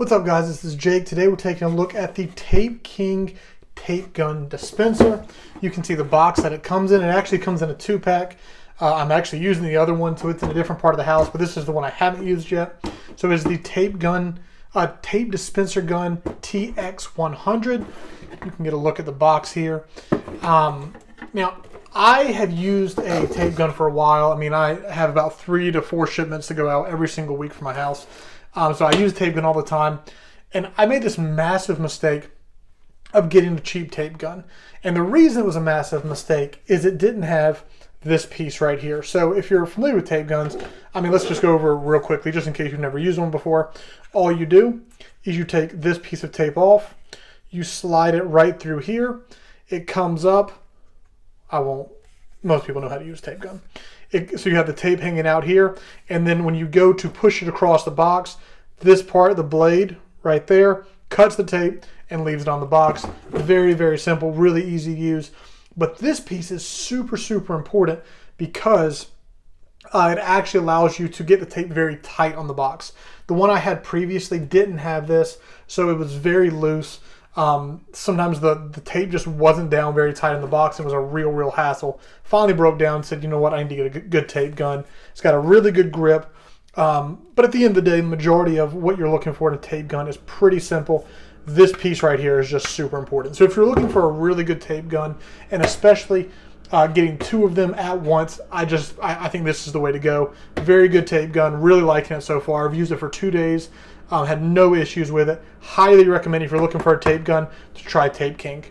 What's up, guys? This is Jake. Today we're taking a look at the Tape King tape gun dispenser. You can see the box that it comes in. It actually comes in a 2-pack. I'm actually using the other one, so it's in a different part of the house, but this is the one I haven't used yet. So it's the tape dispenser gun TX100. You can get a look at the box here. Now, I have used a tape gun for a while. I mean, I have about 3 to 4 shipments to go out every single week for my house. So I use a tape gun all the time. And I made this massive mistake of getting a cheap tape gun. And the reason it was a massive mistake is it didn't have this piece right here. So if you're familiar with tape guns, I mean, let's just go over real quickly, just in case you've never used one before. All you do is you take this piece of tape off, you slide it right through here, it comes up. Most people know how to use a tape gun. So you have the tape hanging out here, and then when you go to push it across the box, this part, the blade right there, cuts the tape and leaves it on the box. Very, very simple, really easy to use. But this piece is super, super important because it actually allows you to get the tape very tight on the box. The one I had previously didn't have this, so it was very loose. Sometimes the tape just wasn't down very tight in the box. It was a real hassle. Finally broke down and said, you know what, I need to get a good tape gun. It's got a really good grip. But at the end of the day, the majority of what you're looking for in a tape gun is pretty simple. This piece right here is just super important. So if you're looking for a really good tape gun, and especially getting 2 of them at once, I think this is the way to go. Very good tape gun. Really liking it so far. I've used it for 2 days. Had no issues with it. Highly recommend if you're looking for a tape gun to try Tape King.